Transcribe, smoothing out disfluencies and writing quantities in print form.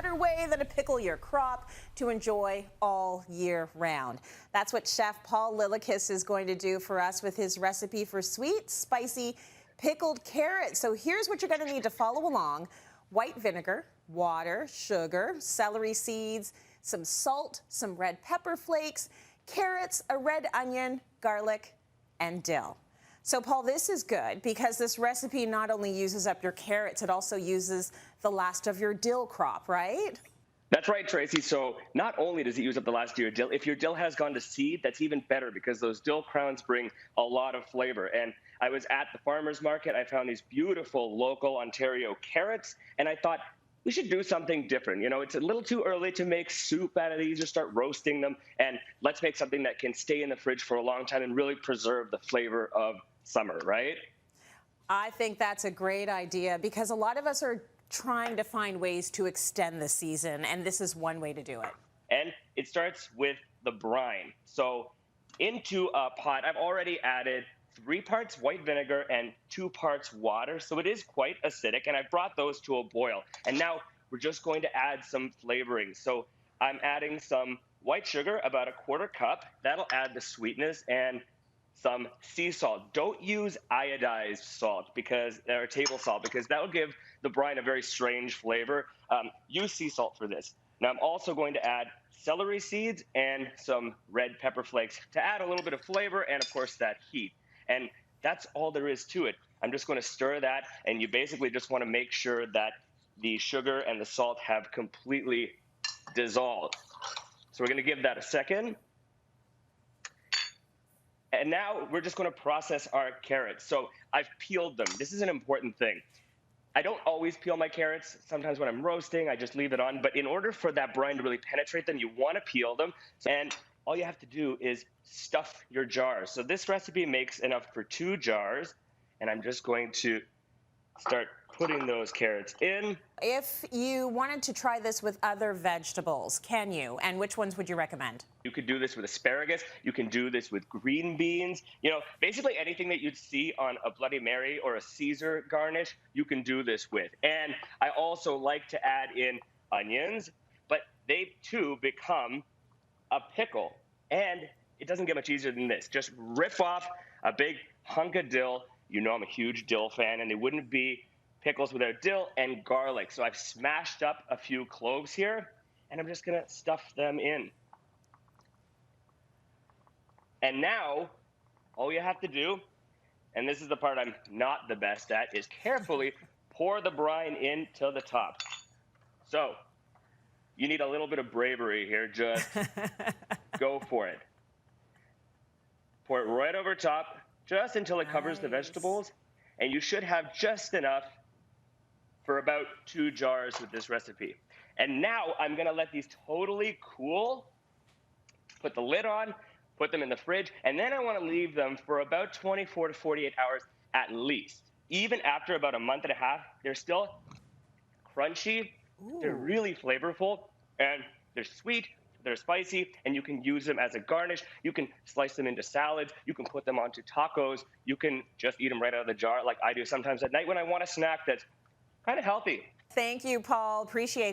better way than to pickle your crop to enjoy all year round? That's what Chef Paul Lilikis is going to do for us with his recipe for sweet, spicy, pickled carrots. So here's what you're going to need to follow along. White vinegar, water, sugar, celery seeds, some salt, some red pepper flakes, carrots, a red onion, garlic, and dill. So, Paul, this is good because this recipe not only uses up your carrots, it also uses the last of your dill crop, right? That's right, Tracy. So not only does it use up the last of your dill, if your dill has gone to seed, that's even better because those dill crowns bring a lot of flavor. And I was at the farmer's market. I found these beautiful local Ontario carrots, and I thought, we should do something different. You know, it's a little too early to make soup out of these or start roasting them. And let's make something that can stay in the fridge for a long time and really preserve the flavor of summer, right? I think that's a great idea because a lot of us are trying to find ways to extend the season, and this is one way to do it. And it starts with the brine. So into a pot, I've already added 3 parts white vinegar and 2 parts water. So it is quite acidic, and I've brought those to a boil. And now we're just going to add some flavoring. So I'm adding some white sugar, about a 1/4 cup. That'll add the sweetness, and some sea salt. Don't use iodized salt or table salt because that will give the brine a very strange flavor. Use sea salt for this. Now I'm also going to add celery seeds and some red pepper flakes to add a little bit of flavor and, of course, that heat. And that's all there is to it. I'm just going to stir that, and you basically just want to make sure that the sugar and the salt have completely dissolved. So we're going to give that a second. And now we're just going to process our carrots. So I've peeled them. This is an important thing. I don't always peel my carrots. Sometimes when I'm roasting, I just leave it on. But in order for that brine to really penetrate them, you want to peel them. And all you have to do is stuff your jars. So this recipe makes enough for 2 jars. And I'm just going to start putting those carrots in. If you wanted to try this with other vegetables, can you? And which ones would you recommend? You could do this with asparagus. You can do this with green beans. You know, basically anything that you'd see on a Bloody Mary or a Caesar garnish, you can do this with. And I also like to add in onions, but they too become a pickle. And it doesn't get much easier than this. Just rip off a big hunk of dill. You know I'm a huge dill fan, and they wouldn't be pickles without dill and garlic. So I've smashed up a few cloves here, and I'm just going to stuff them in. And now, all you have to do, and this is the part I'm not the best at, is carefully pour the brine into the top. So you need a little bit of bravery here. Just go for it. Pour it right over top, just until it covers the vegetables. And you should have just enough for about 2 jars with this recipe. And now I'm going to let these totally cool, put the lid on, put them in the fridge, and then I want to leave them for about 24 to 48 hours at least. Even after about a month and a half, they're still crunchy, they're really flavorful, and they're sweet, they're spicy, and you can use them as a garnish. You can slice them into salads. You can put them onto tacos. You can just eat them right out of the jar like I do sometimes at night when I want a snack that's kind of healthy. Thank you, Paul. Appreciate it.